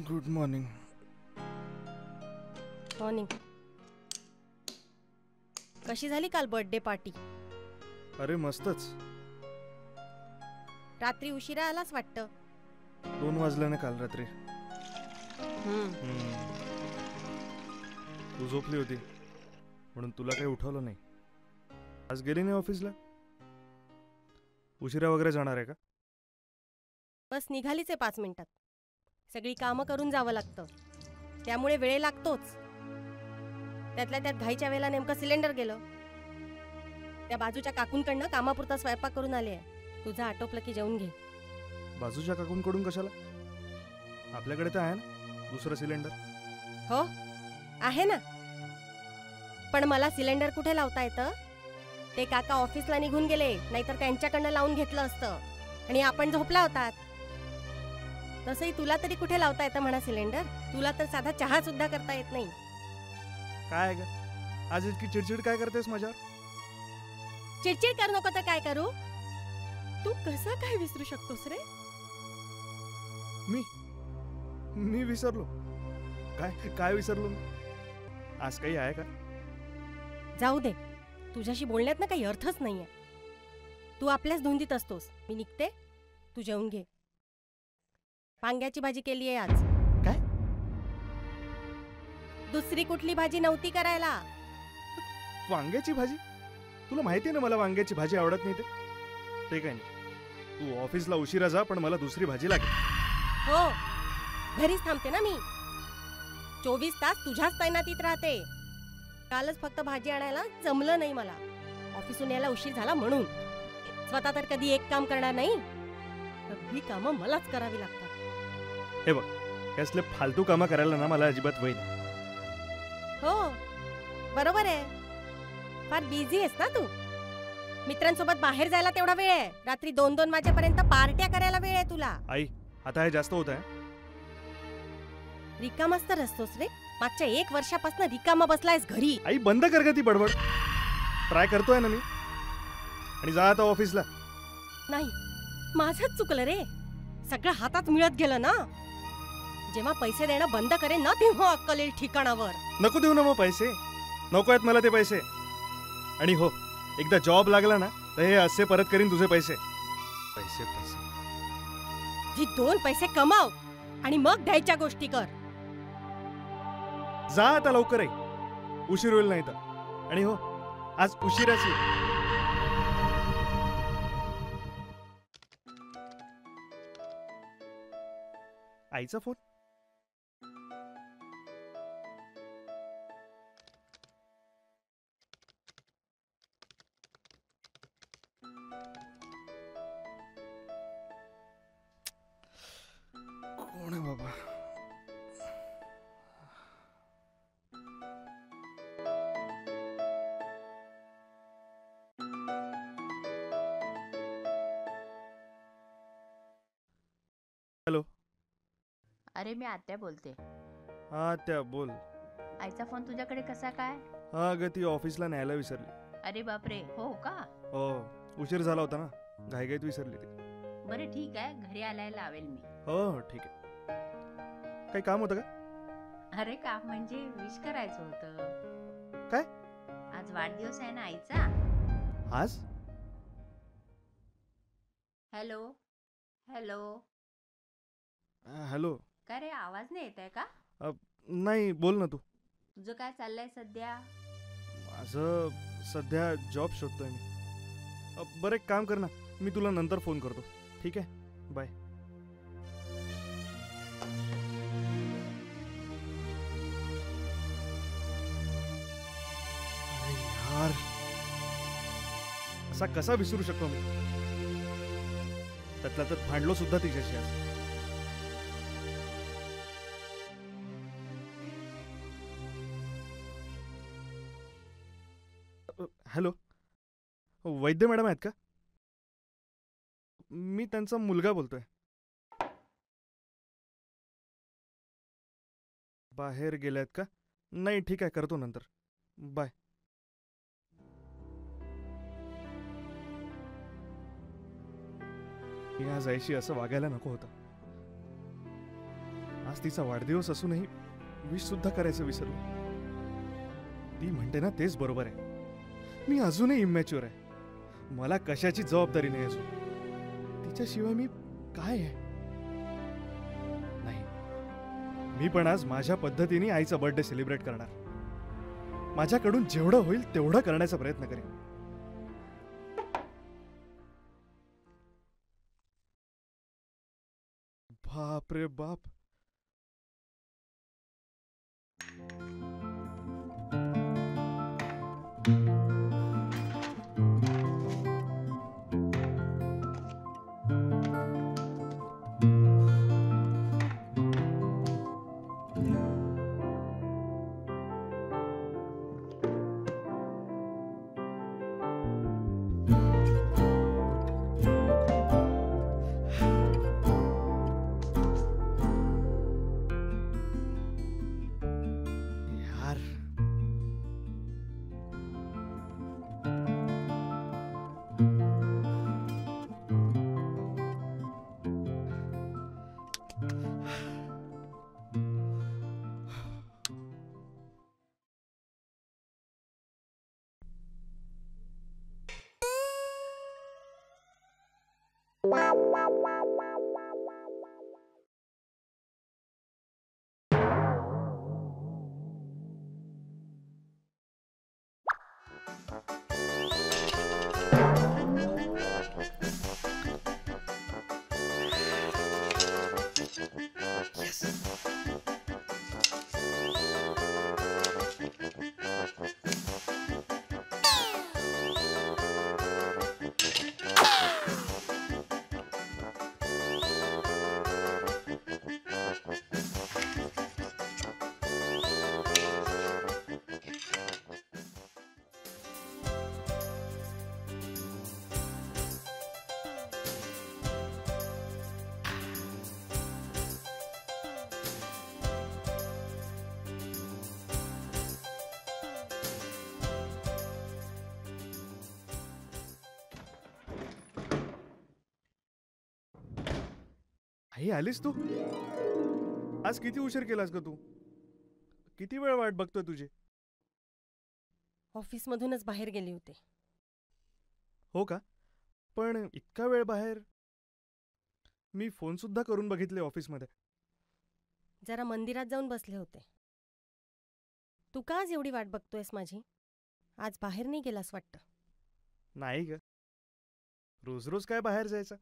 Good morning. Morning. कशी झाली काल बर्थडे पार्टी? अरे मस्तच. रात्री उशिरा आलास वाटतं. 2 वाजल्याने काल रात्री. तू झोपली होती म्हणून तुला काही उठवलं नाही. आज गेली नाही ऑफिसला? उशिरा वगैरे जाणार आहे का? बस निघालीच आहे 5 मिनिटात. सगळी कामं करून जावं लागतं, त्यामुळे वेळ लागतोच. त्यातल्या त्यात घाईच्या वेळेला नेमकं सिलेंडर गेलं. त्या बाजूच्या काकूंकडनं कामापुरता स्वयंपाक करून आले आहे. तुझं आटोपलं की जेवून घे. बाजूच्या काकूंकडून कशाला? आपल्याकडे तर आहे ना दुसरं सिलेंडर. हो आहे ना, पण मला सिलेंडर कुठे लावता येतं? ते काका ऑफिसला निघून गेले, नाहीतर त्यांच्याकडनं लावून घेतलं असतं आणि आपण झोपला होतात. तसंही तुला तरी कुठे लावता येतं म्हणा सिलेंडर? तुला तर साधा चहा सुद्धा करता येत नाही. काय ग आज इतकी चिडचिड काय करतेस माझ्यावर? चिडचिड करू नको तर काय करू? तू कसा काय विसरू शकतोस रे? मी विसरलो? काय विसरलो मी? आज काही आहे का? जाऊ दे, तुझ्याशी बोलण्यात ना काही अर्थच नाहीये. तू आपल्याच धुंदीत असतोस. मी निघते, तू जेवून घे. वांग्याची भाजी केली आहे आज. काय? दुसरी कुठली भाजी नव्हती करायला. वांग्याची भाजी? तुला माहिती आहे ना मला वांग्याची भाजी आवडत नाही ते काय नाही. तू ऑफिसला उशिरा जा, पण मला दुसरी भाजी लागेल. हो, घरीच थांबते ना मी. 24 तास तुझ्याच तैनातीत राहते. कालच फक्त भाजी आणायला जमलं नाही मला. ऑफिसून यायला उशीर झाला म्हणून. स्वतः तर कधी एक काम करणार नाही. सगळी कामं मलाच करावी लागतात. हे बघ, कसले फालतू कामं करायला ना मला अजिबात वय नाही. हो बरोबर आहे. फार बिझी आहेस ना तू. मित्रांसोबत बाहेर जायला तेवढा वेळ आहे. रात्री 2-2 वाजेपर्यंत पार्ट्या करायला वेळ आहे तुला. आई, आता हे जास्त होत आहे. रिकामाच तर असतोस रे. मागच्या 1 वर्षापासून रिकामा बसलायस घरी. आई बंद कर ग ती बडबड. ट्राय करतोय ना मी. आणि जा आता ऑफिसला. नाही, माझंच चुकलं रे. सगळं हातात मिळत गेलं ना. जेव्हा पैसे देणं बंद करेन ना तेव्हा अक्कल येईल ठिकाणावर. नको देऊ ना मग पैसे. नको आहेत मला ते पैसे. आणि हो, एकदा जॉब लागला ना तर हे असे परत करीन तुझे पैसे. पैसे पैसे. जी 2 पैसे कमाव आणि मग द्यायच्या गोष्टी कर. जा आता लवकर आहे. उशीर होईल नाही तर. आणि हो, आज उशिराच ये. आईचा फोन. कोण आहे बाबा? हॅलो. अरे मी आत्या बोलते. हा त्या बोल. आईचा फोन तुझ्याकडे कसा काय? हा ग ती ऑफिसला न्यायला विसरली. अरे बापरे, हो का? हो, उशीर झाला होता ना, घाईघाईत विसरली ती. बरं ठीक आहे, घरी आल्याला लावेल मी. हो ठीक आहे. काही काम होतं का? अरे काम म्हणजे विश करायचं होतं. काय? आज वाढदिवस आहे ना आईचा. आज? Hello hello. हॅलो. काय रे, आवाज नाही येत आहे का? नाही, बोल ना तू. तुझं काय चाललंय सध्या? माझं सध्या जॉब शोधतोय मी. बरं एक काम कर ना, मी तुला नंतर फोन करतो. ठीक आहे, बाय. अरे यार, असा कसा विसरू शकतो मी? त्यातल्या त्यात भांडलो सुद्धा तिच्याशी आज. हॅलो, वैद्य मॅडम आहेत का? मी त्यांचा मुलगा बोलतोय. बाहेर गेल्यात का? नाही ठीक आहे, करतो नंतर. बाय. मी आज आईशी असं वागायला नको होतं. आज तिचा वाढदिवस असूनही विश सुद्धा करायचं विसरलो. ती म्हणते ना तेच बरोबर आहे. मी अजूनही इमॅच्युअर आहे. मला कशाची जबाबदारी नाही अजून. तिच्याशिवाय मी काय आहे? नाही, मी पण आज माझ्या पद्धतीने आईचा बर्थडे सेलिब्रेट करणार. माझ्याकडून जेवढं होईल तेवढं करण्याचा प्रयत्न करेन. बाप रे बाप. यार, आई आलीस तू? आज किती उशीर केलास ग तू? किती वेळ वाट बघतोय तुझी? ऑफिसमधूनच बाहेर गेले होते. हो का? पण इतका वेळ बाहेर? मी फोन सुद्धा करून बघितले ऑफिसमध्ये. जरा मंदिरात जाऊन बसले होते. तू का आज एवढी वाट बघतोयस माझी? आज बाहेर नाही गेलास वाटतं. नाही ग, रोज रोज काय बाहेर जायचं.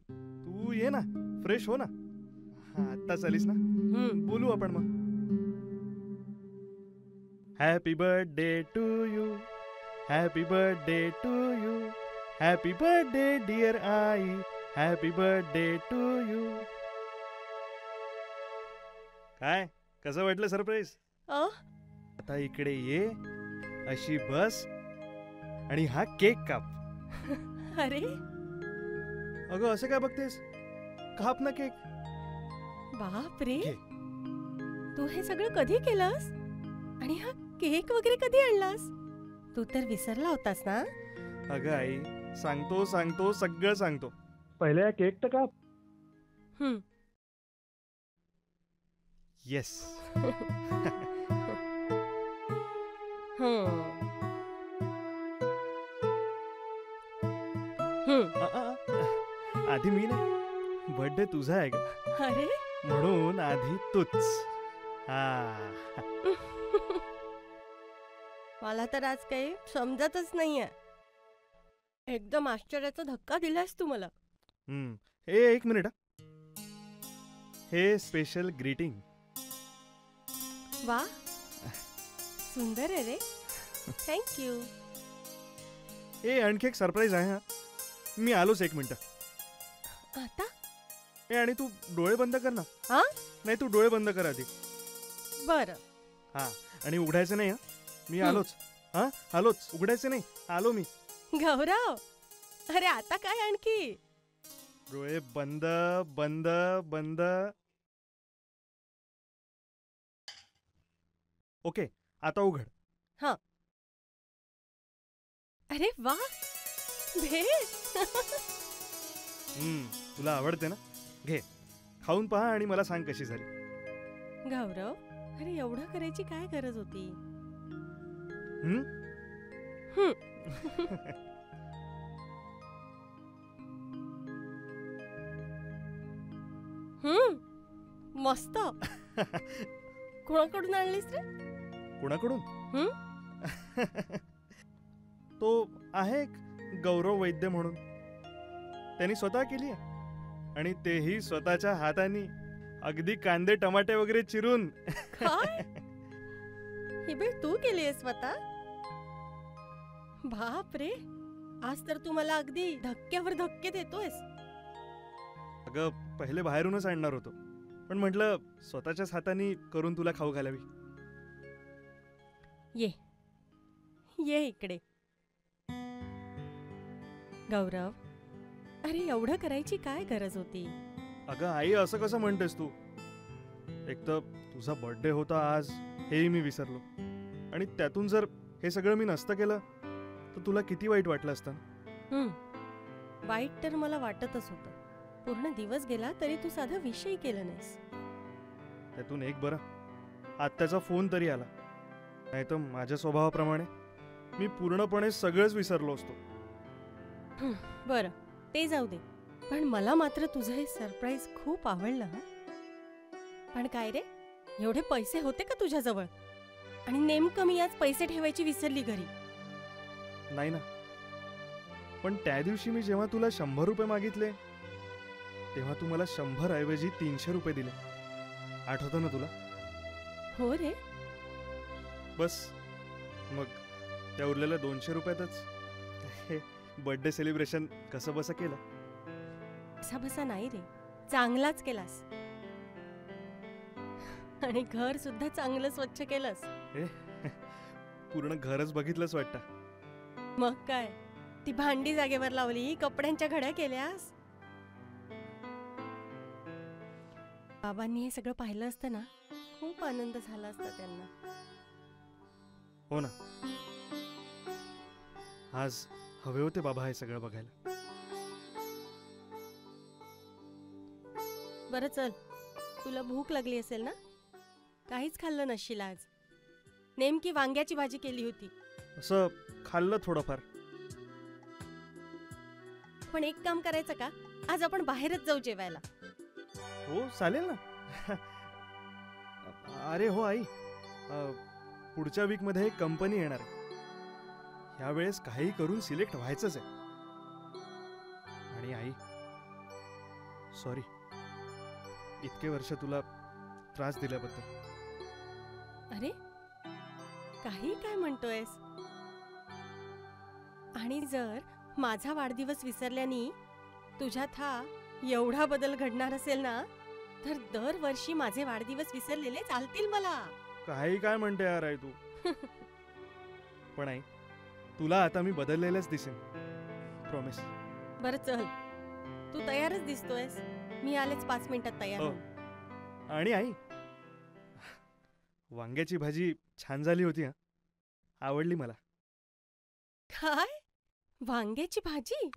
तू ये ना, फ्रेश हो ना. आत्ताच आलीस ना, बोलू आपण मग. Happy birthday to you, happy birthday to you, happy birthday dear आई, हॅपी बर्थडे टू यू. काय, कसं वाटलं सरप्राईज? आता इकडे ये, अशी बस आणि हा केक काप. अरे अगं असं काय बघतेस? काप ना केक. बाप रे, घे. तू हे सगळं कधी केलंस? आणि हा केक वगैरे कधी आणलास? तू तर विसरला होतास ना? अगं आई, सांगतो सांगतो सगळं सांगतो. पहिले या केक तर काप. येस. आधी मी नाही, बर्थडे तुझा आहे का? अरे म्हणून आधी तूच. हा. मला तर आज काही समजतच नाहीये. एकदम आश्चर्याचा धक्का दिलास तू मला. हे एक मिनिट. हे स्पेशल ग्रीटिंग. वा, सुंदर आहे रे. थँक्यू. हे आणखी एक सरप्राईज आहे. हा, मी आलोच, एक मिनिट. आता हे आणि तू डोळे बंद कर ना. हा? नाही, तू डोळे बंद कर आधी. बर. हा, आणि उघडायचं नाही. हा, मी आलोच. हा, आलोच. उघडायचं नाही, आलो मी. गौरव, अरे आता काय आणखी? डोळे बंद बंद बंद. ओके, आता उघड. हा. अरे वा, भेट. तुला आवडते ना? घे, खाऊन पहा आणि मला सांग कशी झाली. गौरव, अरे एवढं करायची काय गरज होती? हं? हं. मस्त. कोणाकडून आणलीस रे? कोणाकडून? हं? तो आहे एक गौरव वैद्य म्हणून. त्यांनी स्वतः केली आहे आणि तेही स्वतःच्या हाताने, अगदी कांदे टमाटे वगैरे चिरून. काय? ही भेट तू केली आहे स्वतः? बाप रे, आज तर तू मला अगदी धक्क्यावर धक्के देतोयस. अगं पहिले बाहेरूनच आणणार होतो, पण म्हटलं स्वतःच्याच हाताने करून तुला खाऊ घालावी. ये ये इकडे. गौरव, अरे एवढं करायची काय गरज होती? अगं आई, असं कसं म्हणतेस तू? एक तर तुझा बर्थडे होता आज, हेही मी विसरलो. आणि त्यातून जर हे सगळं मी नसतं केलं तर तुला किती वाईट वाटलं असतं. वाईट तर मला वाटतच होतं. पूर्ण दिवस गेला तरी तू साधा विषय केलं नाहीस. त्यातून एक बरं, आत्याचा फोन तरी आला, नाही तर माझ्या स्वभावाप्रमाणे मी पूर्णपणे सगळंच विसरलो असतो. बरं, ते जाऊ दे, पण मला मात्र तुझं हे सरप्राईज खूप आवडलं. हं? पण काय रे, एवढे पैसे होते का तुझ्याजवळ? आणि नेमकं मी आज पैसे ठेवायची विसरली घरी. नाही ना, पण त्या दिवशी मी जेव्हा तुला 100 रुपये मागितले तेव्हा तू मला 100 ऐवजी 300 रुपये दिले. आठवतं ना तुला? हो रे. बस मग त्या उरलेल्या 200 रुपयातच हे बर्थडे सेलिब्रेशन कसं बसं केलं. असा बसा नाही रे, चांगलाच केलास. आणि घर सुद्धा चांगलं स्वच्छ केलंस. पूर्ण घरच बघितलंच वाटतं. मग काय, ती भांडी जागेवर लावली, कपड्यांच्या घड्या केल्यास. बाबांनी हे सगळं पाहिलं असतं ना, खूप आनंद झाला असता त्यांना. हो ना, आज हवे होते बाबा हे सगळं बघायला. बरं चल, तुला भूक लागली असेल ना? काहीच खाल्लं नसशील आज. नेमकी वांग्याची भाजी केली होती. असं खाल्लं थोडंफार. पण एक काम करायचं का, आज आपण बाहेरच जाऊ जेवायला. हो चालेल ना. अरे हो आई, पुढच्या वीकमध्ये एक कंपनी येणार आहे. यावेळेस काही करून सिलेक्ट व्हायचंच आहे. आणि आई, सॉरी इतके वर्ष तुला त्रास दिल्याबद्दल. अरे काही काय म्हणतोयस? आणि जर माझा वाढदिवस विसरल्याने तुझ्यात हा एवढा बदल घडणार असेल ना, तर दरवर्षी माझे वाढदिवस विसरलेले चालतील मला. काही काय म्हणते यार आई तू. पण आई, तुला आता मी बदललेलंच दिसेन, प्रॉमिस. बरं चल, तू तयारच दिसतोयस. मी आलेच 5 मिनिटात तयार हो. होऊन. आणि आई, वांग्याची भाजी छान झाली होती. आवडली मला. काय? वांग्याची भाजी?